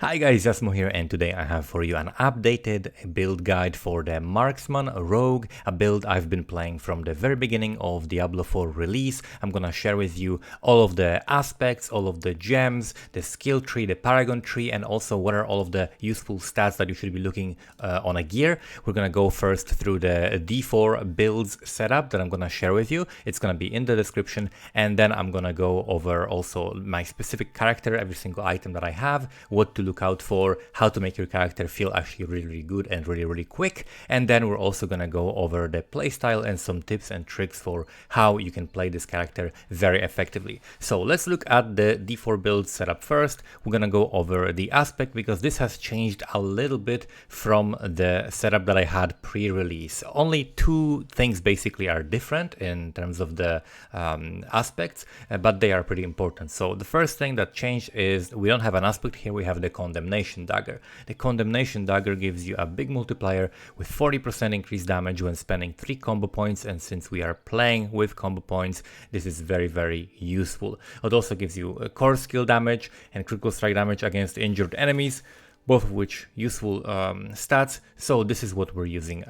Hi guys, Jasmo here, and today I have for you an updated build guide for the Marksman Rogue, a build I've been playing from the very beginning of Diablo 4 release. I'm gonna share with you all of the aspects, all of the gems, the skill tree, the paragon tree, and also what are all of the useful stats that you should be looking on a gear. We're gonna go first through the D4 builds setup that I'm gonna share with you. It's gonna be in the description, and then I'm gonna go over also my specific character, every single item that I have, what to look out for, how to make your character feel actually really good and really quick. And then we're also gonna go over the playstyle and some tips and tricks for how you can play this character very effectively. So let's look at the D4 build setup first. We're gonna go over the aspect because this has changed a little bit from the setup that I had pre-release. Only two things basically are different in terms of the aspects, but they are pretty important. So the first thing that changed is we don't have an aspect here, we have the Condemnation Dagger. The Condemnation Dagger gives you a big multiplier with 40% increased damage when spending 3 combo points, and since we are playing with combo points, this is very useful. It also gives you a core skill damage and critical strike damage against injured enemies, both of which useful stats. So this is what we're using.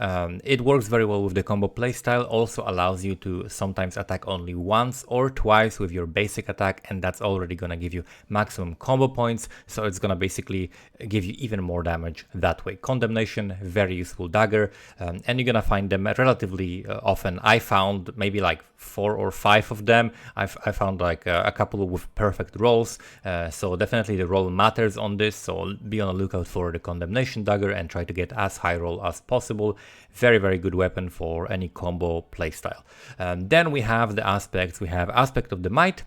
It works very well with the combo playstyle, also allows you to sometimes attack only once or twice with your basic attack, and that's already gonna give you maximum combo points, so it's gonna basically give you even more damage that way. Condemnation, very useful dagger, and you're gonna find them relatively often. I found maybe like 4 or 5 of them. I found like a couple with perfect rolls, so definitely the roll matters on this, so be on a lookout for the Condemnation Dagger and try to get as high roll as possible. Very good weapon for any combo playstyle. Then we have the aspects. We have Aspect of the Might.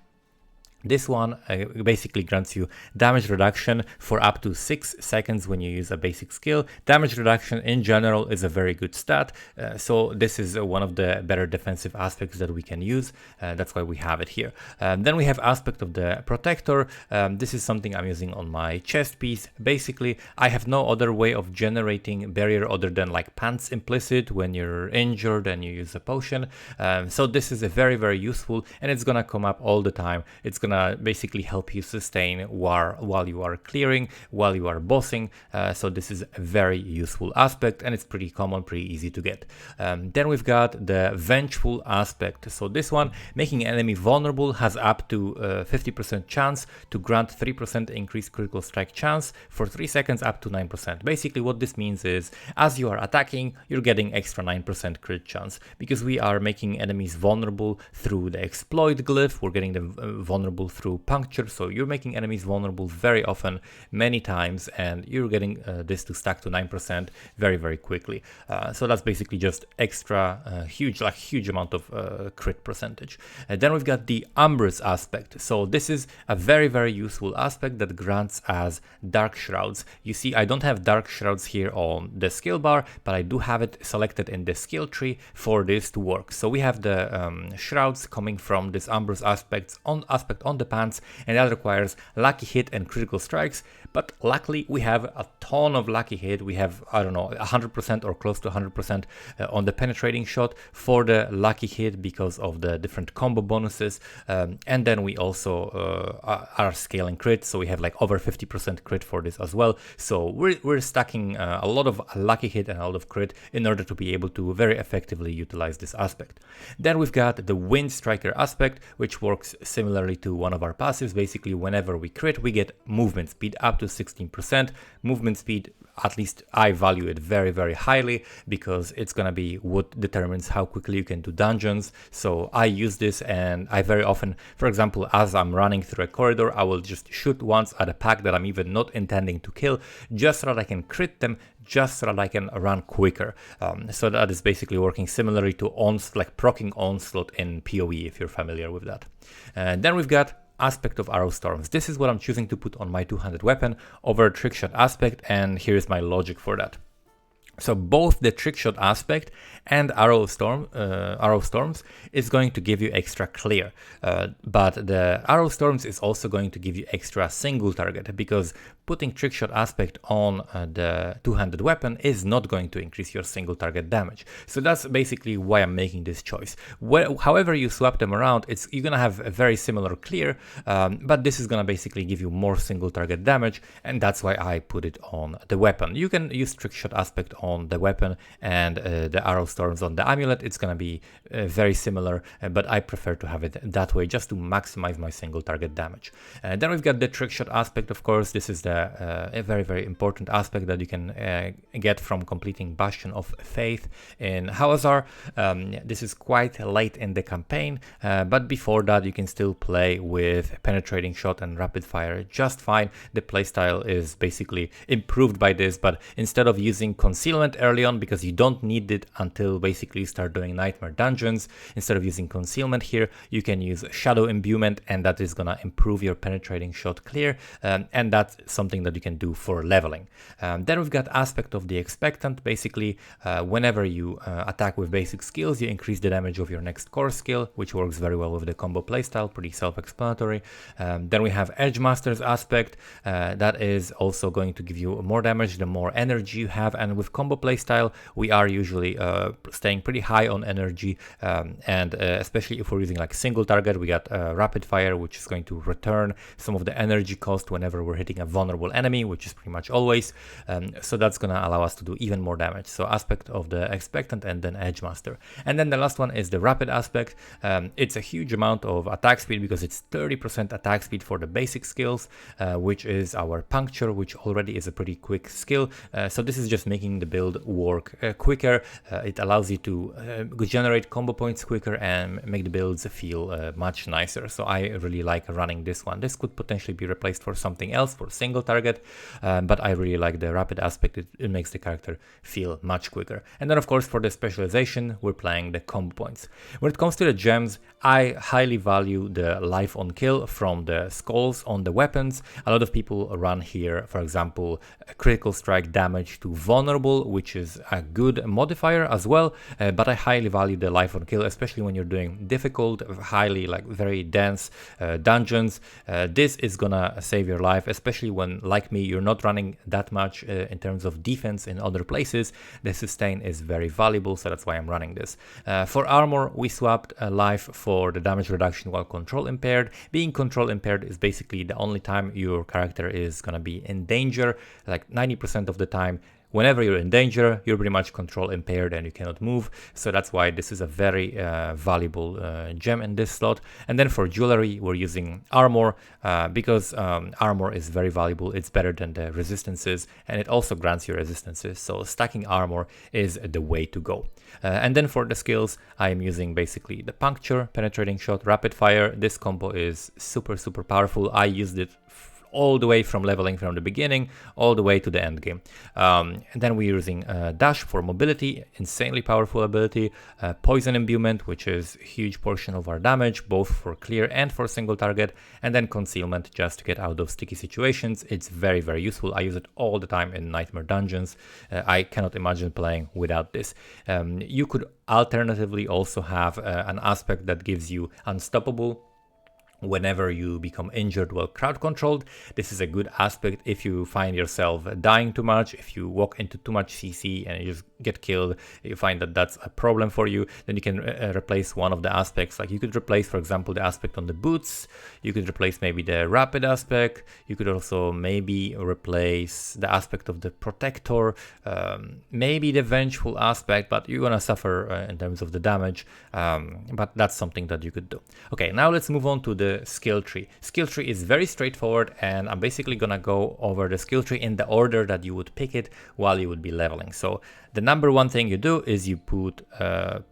This one basically grants you damage reduction for up to 6 seconds when you use a basic skill. Damage reduction in general is a very good stat, so this is one of the better defensive aspects that we can use. That's why we have it here. Then we have Aspect of the Protector. This is something I'm using on my chest piece. Basically, I have no other way of generating barrier other than like pants implicit when you're injured and you use a potion. So this is a very useful, and it's gonna come up all the time. It's gonna basically help you sustain while you are clearing, while you are bossing, so this is a very useful aspect, and it's pretty common, pretty easy to get. Then we've got the Vengeful aspect. So this one, making an enemy vulnerable, has up to 50% chance to grant 3% increased critical strike chance for 3 seconds up to 9%. Basically what this means is as you are attacking, you're getting extra 9% crit chance, because we are making enemies vulnerable through the exploit glyph. We're getting them vulnerable through puncture, so you're making enemies vulnerable very often, many times, and you're getting this to stack to 9% very quickly. So that's basically just extra huge amount of crit percentage. Then we've got the Umbrous aspect. So this is a very useful aspect that grants as Dark Shrouds. You see, I don't have Dark Shrouds here on the skill bar, but I do have it selected in the skill tree for this to work. So we have the shrouds coming from this Umbrous aspect on the pants, and that requires lucky hit and critical strikes. But luckily we have a ton of lucky hit. We have, I don't know, 100% or close to 100% on the penetrating shot for the lucky hit because of the different combo bonuses, and then we also are scaling crit, so we have like over 50% crit for this as well. So we're stacking a lot of lucky hit and a lot of crit in order to be able to very effectively utilize this aspect. Then we've got the Wind Striker aspect, which works similarly to one of our passives. Basically, whenever we crit, we get movement speed up to 16%. Movement speed, at least I value it very highly, because it's gonna be what determines how quickly you can do dungeons. So I use this, and I very often, for example, as I'm running through a corridor, I will just shoot once at a pack that I'm even not intending to kill, just so that I can crit them, just so that I can run quicker. So that is basically working similarly to like proccing Onslaught in PoE, if you're familiar with that. Then we've got Aspect of Arrow Storms. This is what I'm choosing to put on my two-handed weapon over Trickshot aspect, and here's my logic for that. So both the trickshot aspect and arrow storms is going to give you extra clear, but the arrow storms is also going to give you extra single target, because putting trickshot aspect on the two-handed weapon is not going to increase your single target damage. So that's basically why I'm making this choice. However you swap them around, you're gonna have a very similar clear, but this is gonna basically give you more single target damage, and that's why I put it on the weapon. You can use trickshot aspect on the weapon and the arrow storms on the amulet. It's gonna be very similar, but I prefer to have it that way just to maximize my single target damage. Then we've got the trickshot aspect, of course. This is a very, very important aspect that you can get from completing Bastion of Faith in Hawazar. This is quite late in the campaign, but before that you can still play with penetrating shot and rapid fire just fine. The playstyle is basically improved by this, but instead of using concealment early on, because you don't need it until basically you start doing nightmare dungeons, instead of using concealment here, you can use shadow imbuement, and that is gonna improve your penetrating shot clear, and that's something that you can do for leveling. Then we've got aspect of the expectant. Basically, whenever you attack with basic skills, you increase the damage of your next core skill, which works very well with the combo playstyle, pretty self-explanatory. Then we have Edge Master's aspect. That is also going to give you more damage the more energy you have, and with combo playstyle we are usually staying pretty high on energy, and especially if we're using like single target, we got rapid fire, which is going to return some of the energy cost whenever we're hitting a vulnerable enemy, which is pretty much always, so that's gonna allow us to do even more damage. So aspect of the expectant and then Edge Master. And then the last one is the rapid aspect. It's a huge amount of attack speed because it's 30% attack speed for the basic skills, which is our puncture, which already is a pretty quick skill. So this is just making the build work quicker. It allows you to generate combo points quicker and make the builds feel much nicer. So I really like running this one. This could potentially be replaced for something else, for single target, but I really like the rapid aspect. It makes the character feel much quicker. And then of course for the specialization, we're playing the combo points. When it comes to the gems, I highly value the life on kill from the skulls on the weapons. A lot of people run here, for example, critical strike damage to vulnerable, which is a good modifier as well, but I highly value the life on kill, especially when you're doing difficult, highly like very dense dungeons. This is gonna save your life, especially when, like me, you're not running that much in terms of defense in other places. The sustain is very valuable, so that's why I'm running this. For armor, we swapped life for the damage reduction while control impaired. Being control impaired is basically the only time your character is gonna be in danger. Like 90% of the time, whenever you're in danger, you're pretty much control impaired and you cannot move. So that's why this is a very valuable gem in this slot. And then for jewelry, we're using armor because armor is very valuable. It's better than the resistances, and it also grants you resistances. So stacking armor is the way to go. And then for the skills, I am using basically the puncture, penetrating shot, rapid fire. This combo is super, super powerful. I used it all the way from leveling from the beginning all the way to the end game. And then we're using dash for mobility, insanely powerful ability, poison imbuement, which is a huge portion of our damage, both for clear and for single target, and then concealment just to get out of sticky situations. It's very, very useful. I use it all the time in nightmare dungeons. I cannot imagine playing without this. You could alternatively also have an aspect that gives you unstoppable whenever you become injured while crowd controlled. This is a good aspect if you find yourself dying too much, if you walk into too much CC and you just get killed, you find that that's a problem for you, then you can replace one of the aspects. Like you could replace, for example, the aspect on the boots, you could replace maybe the rapid aspect, you could also maybe replace the aspect of the protector, maybe the vengeful aspect, but you're gonna suffer in terms of the damage, but that's something that you could do. Okay, now let's move on to the skill tree. Skill tree is very straightforward, and I'm basically gonna go over the skill tree in the order that you would pick it while you would be leveling. So the number one thing you do is you put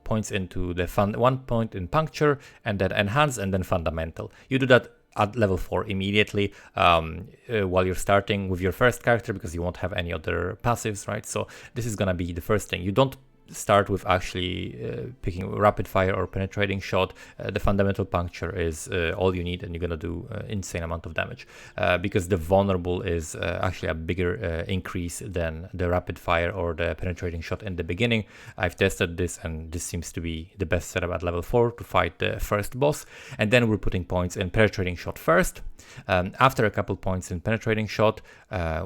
points into the 1 point in puncture, and then enhance, and then fundamental. You do that at level 4 immediately while you're starting with your first character, because you won't have any other passives, right? So this is gonna be the first thing. You don't start with actually picking rapid fire or penetrating shot, the fundamental puncture is all you need, and you're gonna do insane amount of damage because the vulnerable is actually a bigger increase than the rapid fire or the penetrating shot in the beginning. I've tested this, and this seems to be the best setup at level 4 to fight the first boss. And then we're putting points in penetrating shot first. After a couple points in penetrating shot,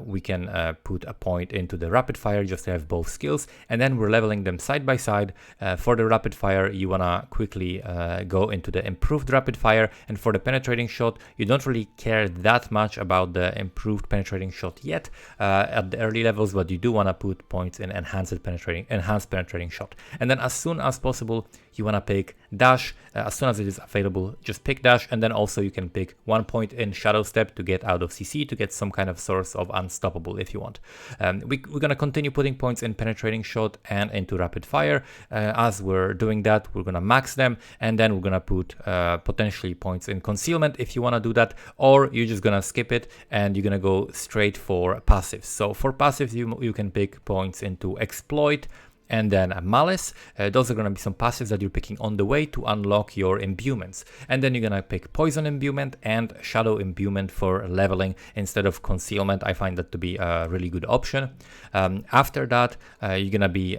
we can put a point into the rapid fire just to have both skills, and then we're leveling them side by side. For the rapid fire, you wanna quickly go into the improved rapid fire, and for the penetrating shot, you don't really care that much about the improved penetrating shot yet at the early levels, but you do wanna put points in enhanced penetrating shot. And then as soon as possible, you wanna pick dash. As soon as it is available, just pick dash, and then also you can pick 1 point in shadow step to get out of CC to get some kind of source of unstoppable if you want. We're gonna continue putting points in penetrating shot and into rapid fire. As we're doing that, we're gonna max them, and then we're gonna put potentially points in concealment if you wanna do that, or you're just gonna skip it and you're gonna go straight for passives. So for passives, you can pick points into exploit and then malice. Those are going to be some passives that you're picking on the way to unlock your imbuements. And then you're going to pick poison imbuement and shadow imbuement for leveling instead of concealment. I find that to be a really good option. After that, you're going to be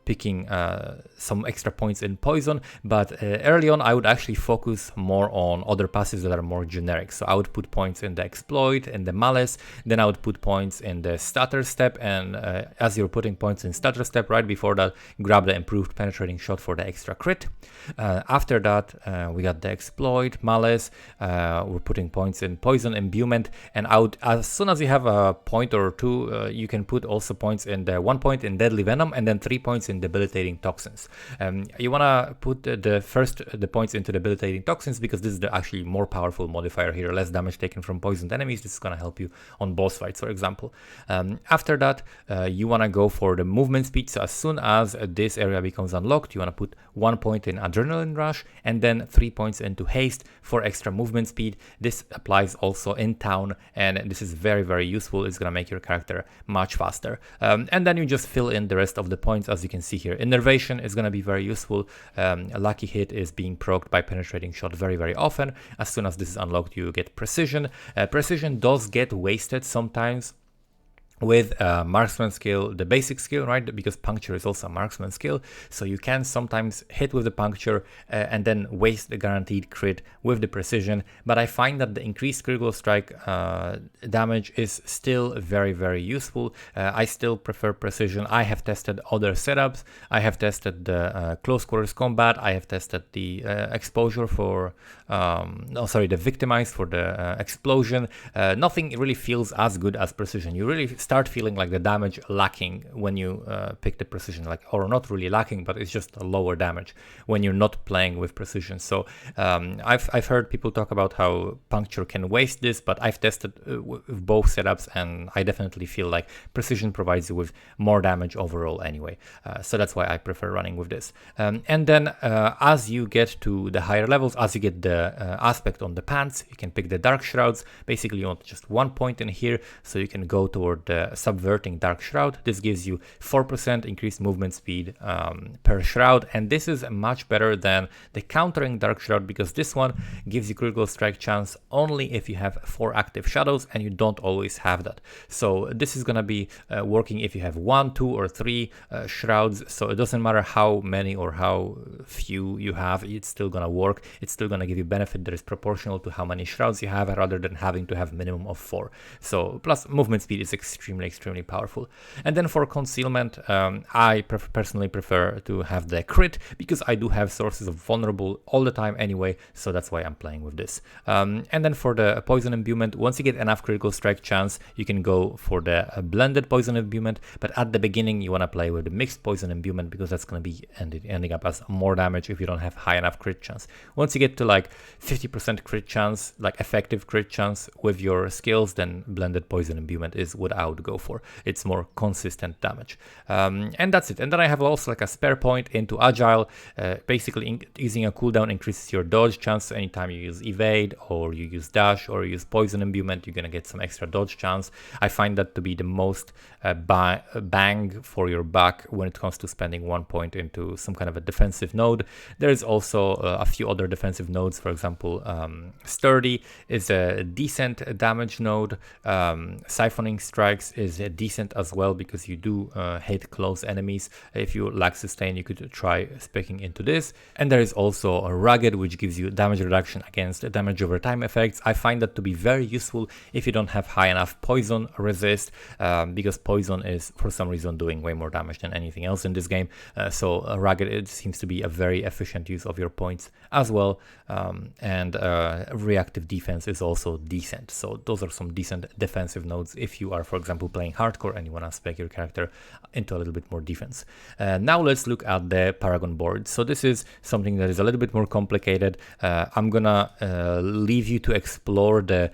picking some extra points in poison, but early on I would actually focus more on other passives that are more generic. So I would put points in the exploit and the malice, then I would put points in the stutter step, and as you're putting points in stutter step, right before that, grab the improved penetrating shot for the extra crit. After that, we got the exploit, malice, we're putting points in poison imbuement, and out as soon as you have a point or two, you can put also points in the 1 point in deadly venom, and then 3 points in debilitating toxins. You want to put the points into debilitating toxins because this is the actually more powerful modifier here, less damage taken from poisoned enemies. This is going to help you on boss fights, for example. After that, you want to go for the movement speed. So as soon as this area becomes unlocked, you want to put 1 point in adrenaline rush and then 3 points into haste for extra movement speed. This applies also in town, and this is very, very useful. It's going to make your character much faster. And then you just fill in the rest of the points, as you can see here. Innervation is going to be very useful. A lucky hit is being procced by penetrating shot very, very often. As soon as this is unlocked, you get precision. Precision does get wasted sometimes with marksman skill, the basic skill, right? Because puncture is also a marksman skill, so you can sometimes hit with the puncture and then waste the guaranteed crit with the precision. But I find that the increased critical strike damage is still very, very useful. I still prefer precision. I have tested other setups. I have tested the close quarters combat. I have tested the exposure for the victimize for the explosion. Nothing really feels as good as precision. You really start feeling like the damage lacking when you pick the precision, or not really lacking, but it's just a lower damage when you're not playing with precision. So I've heard people talk about how puncture can waste this, but I've tested with both setups, and I definitely feel like precision provides you with more damage overall anyway. So that's why I prefer running with this. And then as you get to the higher levels, as you get the aspect on the pants, you can pick the dark shrouds. Basically you want just 1 point in here, so you can go toward the subverting dark shroud. This gives you 4% increased movement speed per shroud, and this is much better than the countering dark shroud because this one gives you critical strike chance only if you have 4 active shadows, and you don't always have that. So this is gonna be working if you have 1, 2, or 3 shrouds. So it doesn't matter how many or how few you have, it's still gonna work. It's still gonna give you benefit that is proportional to how many shrouds you have, rather than having to have minimum of 4. So plus movement speed is extremely powerful. And then for concealment, I personally prefer to have the crit because I do have sources of vulnerable all the time anyway, so that's why I'm playing with this. And then for the poison imbuement, once you get enough critical strike chance, you can go for the blended poison imbuement, but at the beginning you want to play with the mixed poison imbuement because that's going to be ending up as more damage if you don't have high enough crit chance. Once you get to like 50% crit chance, like effective crit chance with your skills, then blended poison imbuement is without would go for. It's more consistent damage. And that's it. And then I have also like a spare point into Agile. Basically, using a cooldown increases your dodge chance. So anytime you use evade or you use dash or you use poison imbuement, you're gonna get some extra dodge chance. I find that to be the most bang for your buck when it comes to spending 1 point into some kind of a defensive node. There's also a few other defensive nodes. For example, Sturdy is a decent damage node. Siphoning Strikes is decent as well because you do hit close enemies. If you lack sustain, you could try specking into this. And there is also a Rugged, which gives you damage reduction against damage over time effects. I find that to be very useful if you don't have high enough poison resist, because poison is for some reason doing way more damage than anything else in this game. So Rugged, it seems to be a very efficient use of your points as well. And reactive defense is also decent. So those are some decent defensive nodes if you are, for example, playing hardcore and you want to spec your character into a little bit more defense. Now let's look at the paragon board. So this is something that is a little bit more complicated. I'm gonna leave you to explore the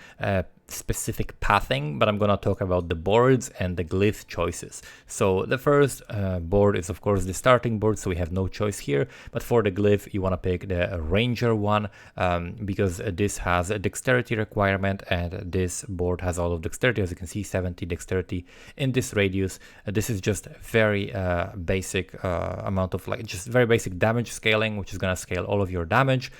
specific pathing, but I'm gonna talk about the boards and the glyph choices. So the first board is of course the starting board, so we have no choice here, but for the glyph you want to pick the ranger one, because this has a dexterity requirement, and this board has all of dexterity, as you can see, 70 dexterity in this radius. This is just very basic amount of just very basic damage scaling, which is gonna scale all of your damage,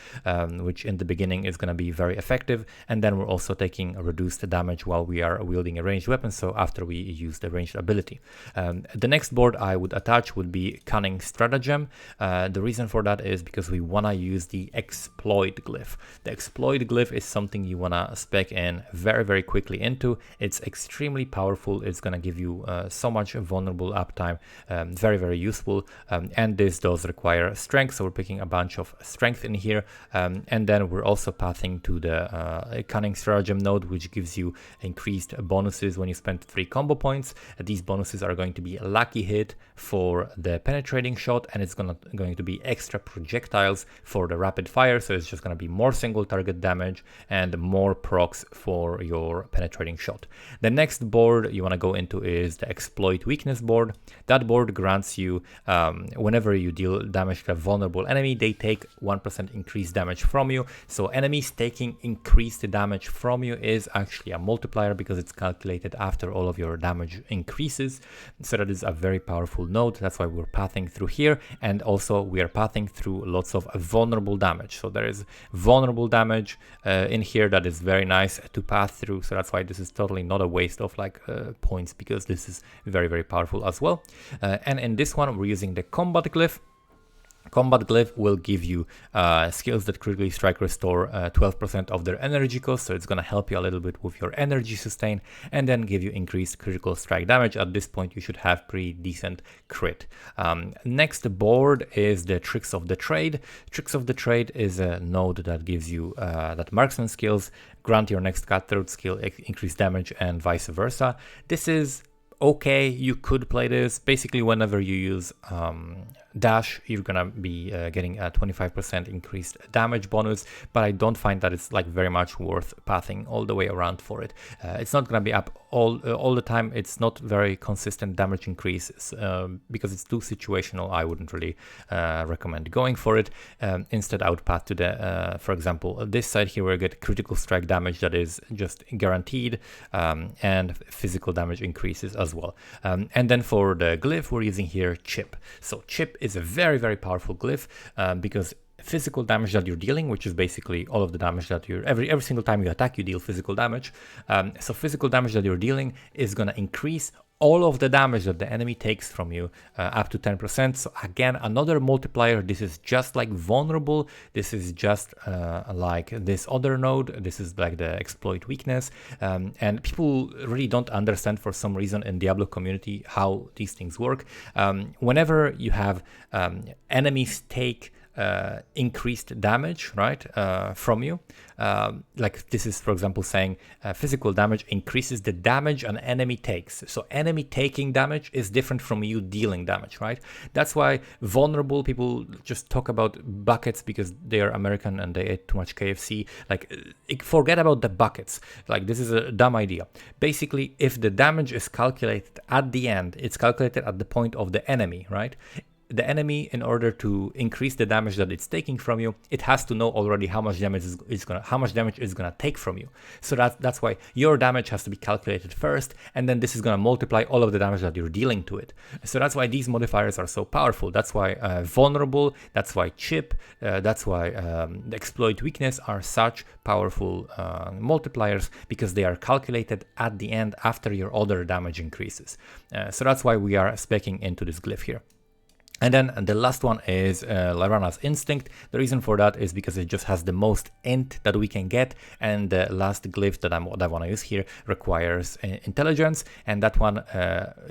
which in the beginning is gonna be very effective. And then we're also taking a reduced damage while we are wielding a ranged weapon, so after we use the ranged ability. The next board I would attach would be Cunning Stratagem. The reason for that is because we want to use the Exploit glyph. The Exploit glyph is something you want to spec in very quickly into. It's extremely powerful. It's going to give you so much vulnerable uptime, very useful, and this does require strength, so we're picking a bunch of strength in here, and then we're also pathing to the Cunning Stratagem node, which gives you increased bonuses when you spend 3 combo points. These bonuses are going to be a lucky hit for the penetrating shot, and it's going to be extra projectiles for the rapid fire, so it's just going to be more single target damage and more procs for your penetrating shot. The next board you want to go into is the Exploit Weakness board. That board grants you, whenever you deal damage to a vulnerable enemy, they take 1% increased damage from you. So enemies taking increased damage from you is actually a multiplier because it's calculated after all of your damage increases. So that is a very powerful node. That's why we're pathing through here, and also we are pathing through lots of vulnerable damage. So there is vulnerable damage in here that is very nice to path through. So that's why this is totally not a waste of points, because this is very powerful as well. And in this one we're using the Combat glyph. Combat glyph will give you skills that critically strike restore 12% of their energy cost, so it's going to help you a little bit with your energy sustain, and then give you increased critical strike damage. At this point you should have pretty decent crit. Next board is the Tricks of the Trade. Tricks of the Trade is a node that gives you that marksman skills grant your next cutthroat skill increased damage, and vice versa. This is okay, you could play this. Basically, whenever you use dash, you're gonna be getting a 25% increased damage bonus, but I don't find that it's very much worth pathing all the way around for it. It's not gonna be up all the time. It's not very consistent damage increases because it's too situational. I wouldn't really recommend going for it. Instead, I would path to the, for example, this side here where I get critical strike damage that is just guaranteed, and physical damage increases as well. And then for the glyph, we're using here Chip. So Chip is a very powerful glyph because physical damage that you're dealing, which is basically all of the damage that you're every single time you attack, you deal physical damage. So physical damage that you're dealing is going to increase all of the damage that the enemy takes from you up to 10%. So again, another multiplier. This is just like vulnerable. This is just like this other node. This is like the exploit weakness. And people really don't understand for some reason in Diablo community how these things work. Whenever you have enemies take increased damage, right, from you. Like this is, for example, saying physical damage increases the damage an enemy takes. So enemy taking damage is different from you dealing damage, right? That's why vulnerable people just talk about buckets because they are American and they ate too much KFC. Like, forget about the buckets. Like, this is a dumb idea. Basically, if the damage is calculated at the end, it's calculated at the point of the enemy, right? The enemy, in order to increase the damage that it's taking from you, it has to know already how much damage is gonna take from you. So that's why your damage has to be calculated first, and then this is gonna multiply all of the damage that you're dealing to it. So that's why these modifiers are so powerful. That's why vulnerable, that's why chip, that's why the exploit weakness are such powerful multipliers, because they are calculated at the end after your other damage increases. So that's why we are speccing into this glyph here. And then the last one is Lyrana's Instinct. The reason for that is because it just has the most int that we can get, and the last glyph that I want to use here requires intelligence, and that one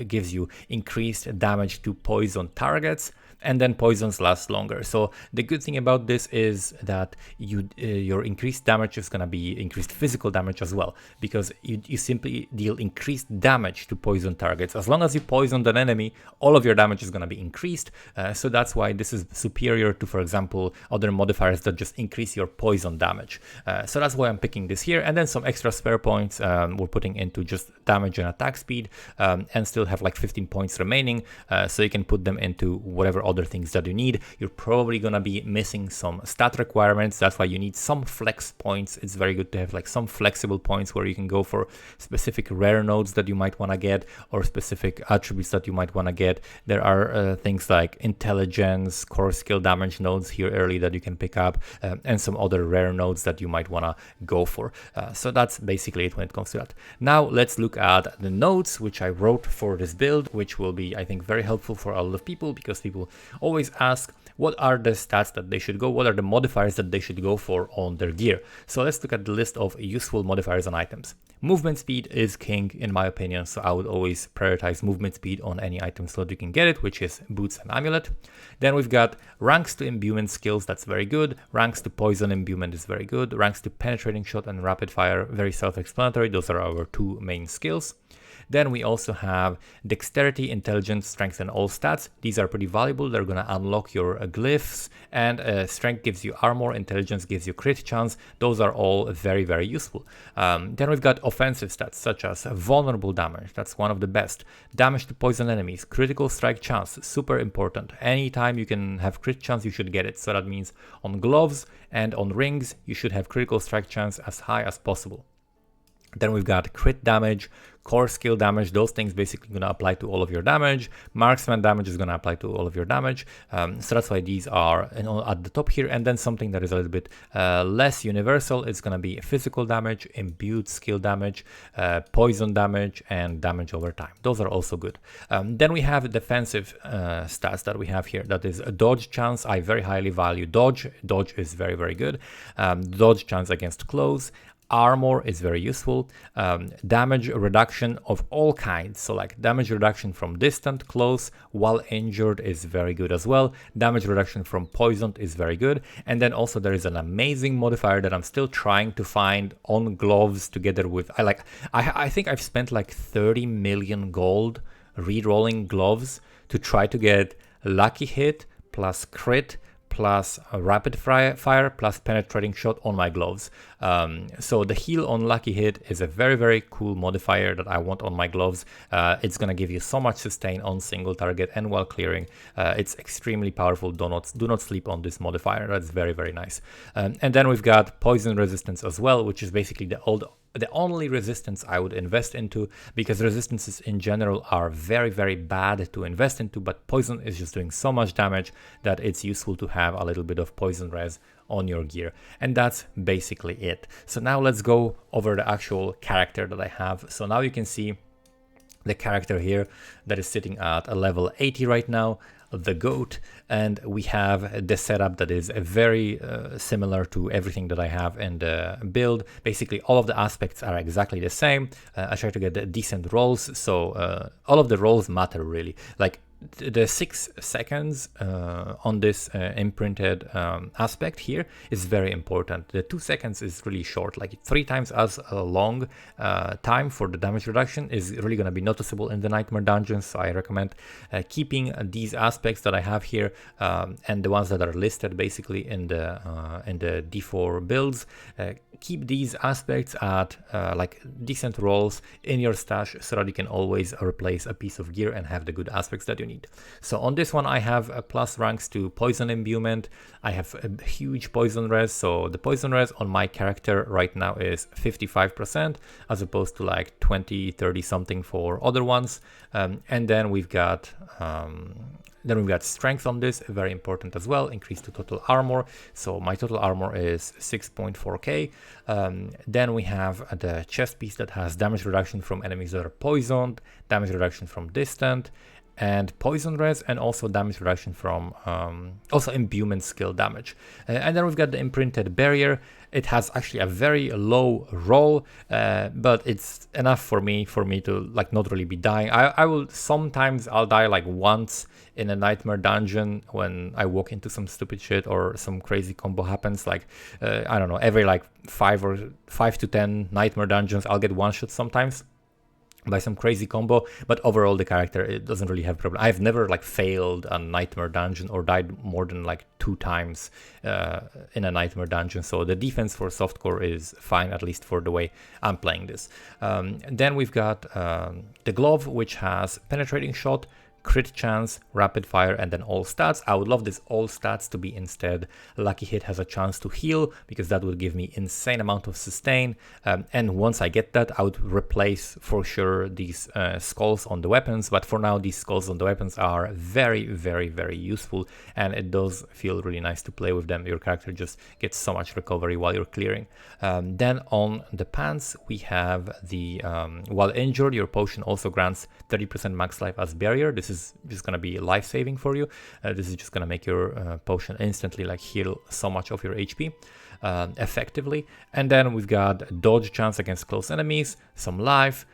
gives you increased damage to poison targets, and then poisons last longer. So the good thing about this is that your increased damage is going to be increased physical damage as well, because you simply deal increased damage to poison targets. As long as you poisoned an enemy, all of your damage is going to be increased. So that's why this is superior to, for example, other modifiers that just increase your poison damage. So that's why I'm picking this here. And then some extra spare points we're putting into just damage and attack speed, and still have like 15 points remaining. So you can put them into whatever other things that you need. You're probably gonna be missing some stat requirements. That's why you need some flex points. It's very good to have like some flexible points where you can go for specific rare nodes that you might want to get, or specific attributes that you might want to get. There are things like intelligence, core skill damage nodes here early that you can pick up, and some other rare nodes that you might want to go for. So that's basically it when it comes to that. Now let's look at the notes which I wrote for this build, which will be, I think, very helpful for a lot of people, because people always ask what are the stats that they should go, what are the modifiers that they should go for on their gear. So let's look at the list of useful modifiers on items. Movement speed is king in my opinion, so I would always prioritize movement speed on any item slot you can get it, which is boots and amulet. Then we've got ranks to imbuement skills, that's very good. Ranks to poison imbuement is very good. Ranks to penetrating shot and rapid fire, very self-explanatory. Those are our two main skills. Then we also have dexterity, intelligence, strength, and all stats. These are pretty valuable. They're going to unlock your glyphs, and strength gives you armor, intelligence gives you crit chance. Those are all very, very useful. Then we've got offensive stats, such as vulnerable damage. That's one of the best. Damage to poison enemies, critical strike chance, super important. Anytime you can have crit chance, you should get it. So that means on gloves and on rings, you should have critical strike chance as high as possible. Then we've got crit damage, core skill damage. Those things basically going to apply to all of your damage. Marksman damage is going to apply to all of your damage. So that's why these are at the top here. And then something that is a little bit less universal is going to be physical damage, imbued skill damage, poison damage, and damage over time. Those are also good. Then we have defensive stats that we have here. That is a dodge chance. I very highly value dodge. Dodge is very, very good. Dodge chance against close. Armor is very useful. Damage reduction of all kinds, so like damage reduction from distant, close, while injured is very good as well. Damage reduction from poisoned is very good. And then also there is an amazing modifier that I'm still trying to find on gloves together with, I think I've spent like 30 million gold re-rolling gloves to try to get lucky hit plus crit plus a rapid fire plus penetrating shot on my gloves. So the heal on lucky hit is a very, very cool modifier that I want on my gloves. It's going to give you so much sustain on single target and while clearing. It's extremely powerful. Do not sleep on this modifier. That's very, very nice. And then we've got poison resistance as well, which is basically the only resistance I would invest into, because resistances in general are very, very bad to invest into, but poison is just doing so much damage that it's useful to have a little bit of poison res on your gear. And that's basically it. So now let's go over the actual character that I have. So now you can see the character here that is sitting at a level 80 right now, the goat, and we have the setup that is very similar to everything that I have in the build. Basically all of the aspects are exactly the same. I try to get decent rolls, so all of the rolls matter really. Like the 6 seconds on this imprinted aspect here is very important. The 2 seconds is really short, like 3 times as long time for the damage reduction is really going to be noticeable in the Nightmare dungeons. So I recommend keeping these aspects that I have here and the ones that are listed basically in the D4 builds. Keep these aspects at like decent rolls in your stash so that you can always replace a piece of gear and have the good aspects that you need. So on this one I have plus ranks to poison imbuement. I have a huge poison res, so the poison res on my character right now is 55% as opposed to like 20, 30 something for other ones. And then we've got strength on this, very important as well, increase to total armor. So my total armor is 6.4k. Then we have the chest piece that has damage reduction from enemies that are poisoned, damage reduction from distant, and poison res, and also damage reduction from also imbuement skill damage. And then we've got the imprinted barrier. It has actually a very low roll, but it's enough for me to like not really be dying. I will sometimes I'll die like once in a nightmare dungeon when I walk into some stupid shit or some crazy combo happens. Like I don't know, every like 5 to 10 nightmare dungeons I'll get one shot sometimes by some crazy combo, but overall the character, it doesn't really have a problem. I've never like failed a nightmare dungeon or died more than like 2 times in a nightmare dungeon, so the defense for softcore is fine, at least for the way I'm playing this. Then we've got the glove, which has penetrating shot, crit chance, rapid fire, and then all stats. I would love this all stats to be instead lucky hit has a chance to heal, because that would give me insane amount of sustain. And once I get that, I would replace for sure these skulls on the weapons. But for now, these skulls on the weapons are very, very, very useful, and it does feel really nice to play with them. Your character just gets so much recovery while you're clearing. Then on the pants, we have the while injured, your potion also grants 30% max life as barrier. This is just gonna be life-saving for you. This is just gonna make your potion instantly like heal so much of your HP effectively. And then we've got dodge chance against close enemies, some life,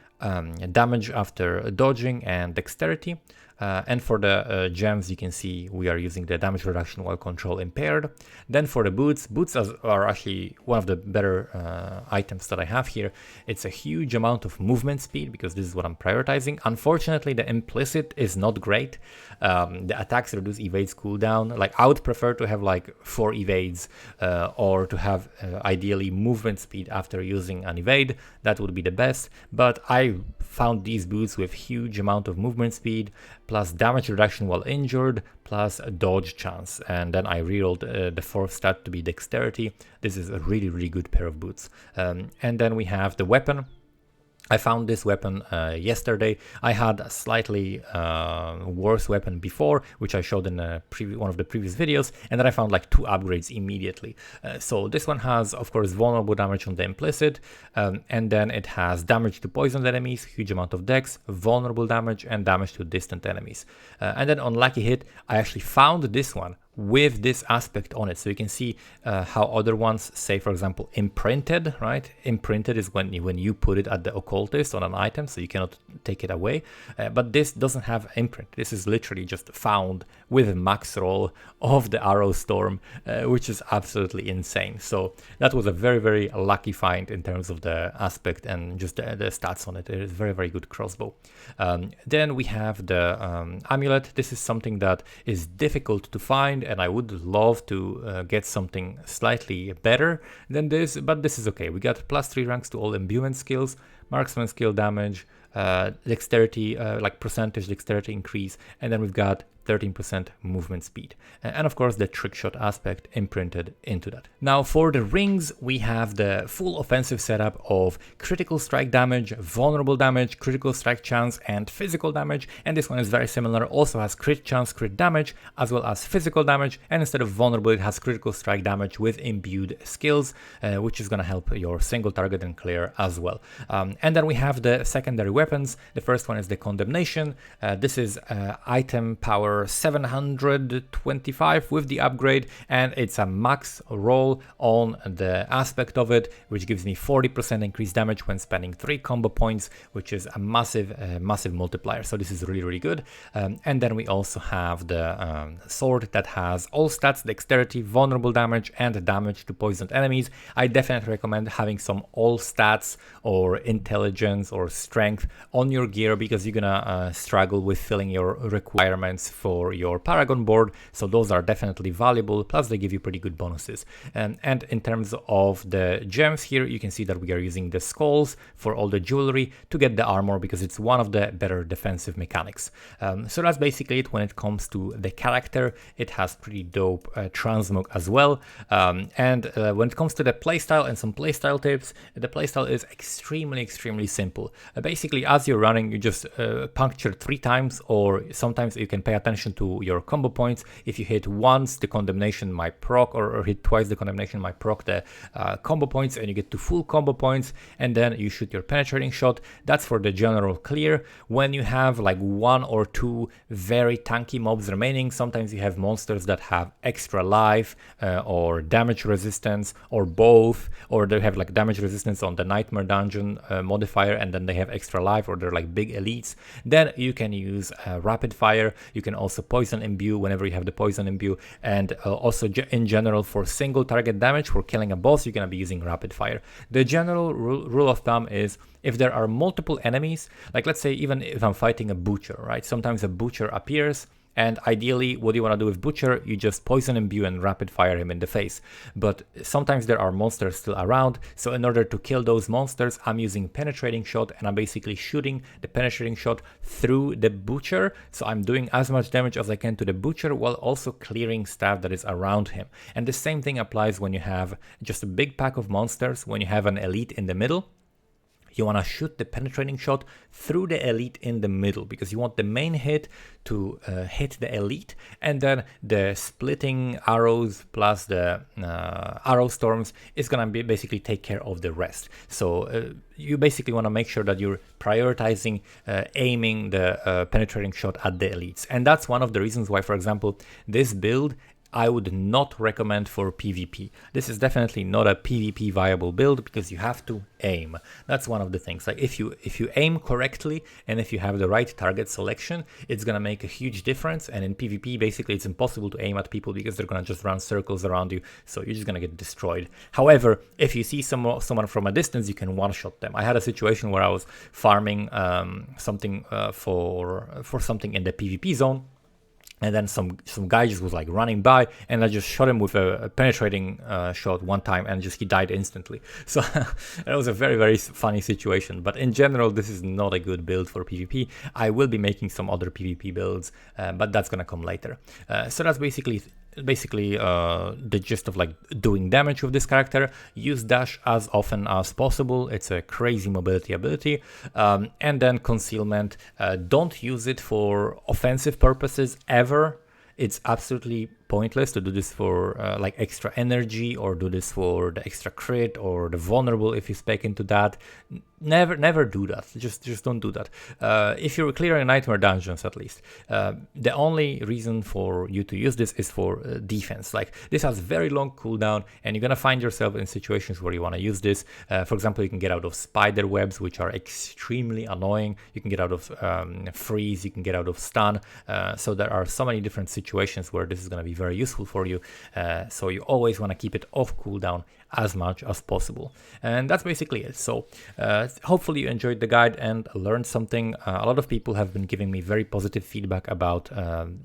damage after dodging, and dexterity. And for the gems, you can see we are using the damage reduction while control impaired. Then for the boots are actually one of the better items that I have here. It's a huge amount of movement speed, because this is what I'm prioritizing. Unfortunately, the implicit is not great. The attacks reduce evades cooldown. Like I would prefer to have like 4 evades or to have ideally movement speed after using an evade. That would be the best. But I found these boots with huge amount of movement speed, plus damage reduction while injured, plus a dodge chance. And then I rerolled the 4th stat to be dexterity. This is a really, really good pair of boots. And then we have the weapon. I found this weapon yesterday. I had a slightly worse weapon before, which I showed in one of the previous videos, and then I found like 2 upgrades immediately. So this one has, of course, vulnerable damage on the implicit, and then it has damage to poisoned enemies, huge amount of dex, vulnerable damage, and damage to distant enemies. And then on lucky hit, I actually found this one with this aspect on it. So you can see how other ones say, for example, imprinted, right? Imprinted is when you put it at the occultist on an item, so you cannot take it away. But this doesn't have imprint. This is literally just found with a max roll of the arrow storm, which is absolutely insane. So that was a very, very lucky find in terms of the aspect and just the stats on it. It is very, very good crossbow. Then we have the amulet. This is something that is difficult to find, and I would love to get something slightly better than this, but this is okay. We got +3 ranks to all imbuement skills, marksman skill damage, dexterity, like percentage dexterity increase, and then we've got 13% movement speed, and of course the trick shot aspect imprinted into that. Now for the rings, we have the full offensive setup of critical strike damage, vulnerable damage, critical strike chance, and physical damage, and this one is very similar, also has crit chance, crit damage, as well as physical damage, and instead of vulnerable it has critical strike damage with imbued skills, which is going to help your single target and clear as well. And then we have the secondary weapons. The first one is the Condemnation. This is item power 725 with the upgrade, and it's a max roll on the aspect of it, which gives me 40% increased damage when spending 3 combo points, which is a massive multiplier. So this is really, really good. And then we also have the sword that has all stats, dexterity, vulnerable damage, and damage to poisoned enemies. I definitely recommend having some all stats or intelligence or strength on your gear, because you're gonna struggle with filling your requirements for your paragon board. So those are definitely valuable, plus they give you pretty good bonuses. And in terms of the gems here, you can see that we are using the skulls for all the jewelry to get the armor, because it's one of the better defensive mechanics. So that's basically it when it comes to the character. It has pretty dope transmog as well. And when it comes to the playstyle and some playstyle tips, the playstyle is extremely simple. Basically, as you're running, you just puncture 3 times, or sometimes you can pay attention to your combo points. If you hit once, the Condemnation might proc, or hit twice, the Condemnation might proc the combo points, and you get to full combo points, and then you shoot your penetrating shot. That's for the general clear. When you have like 1 or 2 very tanky mobs remaining, sometimes you have monsters that have extra life or damage resistance, or both, or they have like damage resistance on the Nightmare Dungeon modifier, and then they have extra life, or they're like big elites. Then you can use rapid fire. You can also poison imbue whenever you have the poison imbue, and also in general for single target damage for killing a boss, you're gonna be using rapid fire. The general rule of thumb is, if there are multiple enemies, like let's say even if I'm fighting a butcher, right? Sometimes a butcher appears, and ideally what you want to do with butcher, you just poison imbue and rapid fire him in the face. But sometimes there are monsters still around, so in order to kill those monsters, I'm using penetrating shot, and I'm basically shooting the penetrating shot through the butcher. So I'm doing as much damage as I can to the butcher while also clearing stuff that is around him. And the same thing applies when you have just a big pack of monsters. When you have an elite in the middle, you want to shoot the penetrating shot through the elite in the middle, because you want the main hit to hit the elite, and then the splitting arrows plus the arrow storms is going to be basically take care of the rest. So you basically want to make sure that you're prioritizing aiming the penetrating shot at the elites. And that's one of the reasons why, for example, this build I would not recommend for PvP. This is definitely not a PvP viable build, because you have to aim. That's one of the things. Like if you aim correctly, and if you have the right target selection, it's gonna make a huge difference. And in PvP, basically, it's impossible to aim at people, because they're gonna just run circles around you, so you're just gonna get destroyed. However, if you see someone from a distance, you can one-shot them. I had a situation where I was farming something for something in the PvP zone, and then some guy just was like running by, and I just shot him with a penetrating shot one time, and just he died instantly. So it was a very funny situation. But in general, this is not a good build for PvP. I will be making some other PvP builds, but that's gonna come later. So that's basically the gist of like doing damage with this character. Use dash as often as possible. It's a crazy mobility ability. And then concealment, don't use it for offensive purposes ever. It's absolutely pointless to do this for like extra energy, or do this for the extra crit or the vulnerable if you spec into that. Never do that. Just don't do that. If you're clearing nightmare dungeons, at least, the only reason for you to use this is for defense. Like this has very long cooldown, and you're gonna find yourself in situations where you want to use this. For example, you can get out of spider webs, which are extremely annoying. You can get out of freeze. You can get out of stun. So there are so many different situations where this is gonna be very useful for you. So you always want to keep it off cooldown as much as possible. And that's basically it. So hopefully you enjoyed the guide and learned something. A lot of people have been giving me very positive feedback about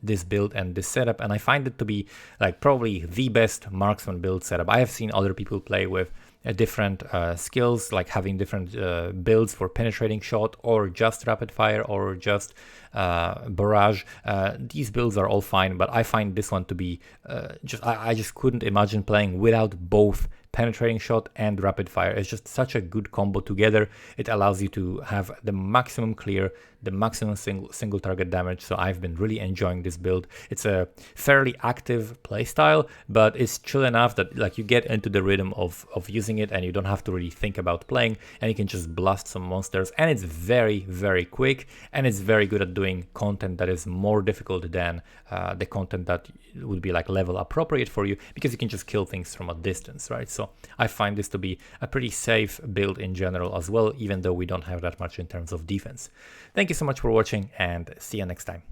this build and this setup, and I find it to be like probably the best marksman build setup. I have seen other people play with different skills, like having different builds for penetrating shot, or just rapid fire, or just barrage. These builds are all fine, but I find this one to be I just couldn't imagine playing without both penetrating shot and rapid fire. It's just such a good combo together. It allows you to have the maximum clear, the maximum single target damage. So I've been really enjoying this build. It's a fairly active playstyle, but it's chill enough that like you get into the rhythm of using it and you don't have to really think about playing, and you can just blast some monsters. And it's very quick, and it's very good at doing content that is more difficult than the content that would be like level appropriate for you, because you can just kill things from a distance, right? So I find this to be a pretty safe build in general as well, even though we don't have that much in terms of defense. Thank you so much for watching, and see you next time.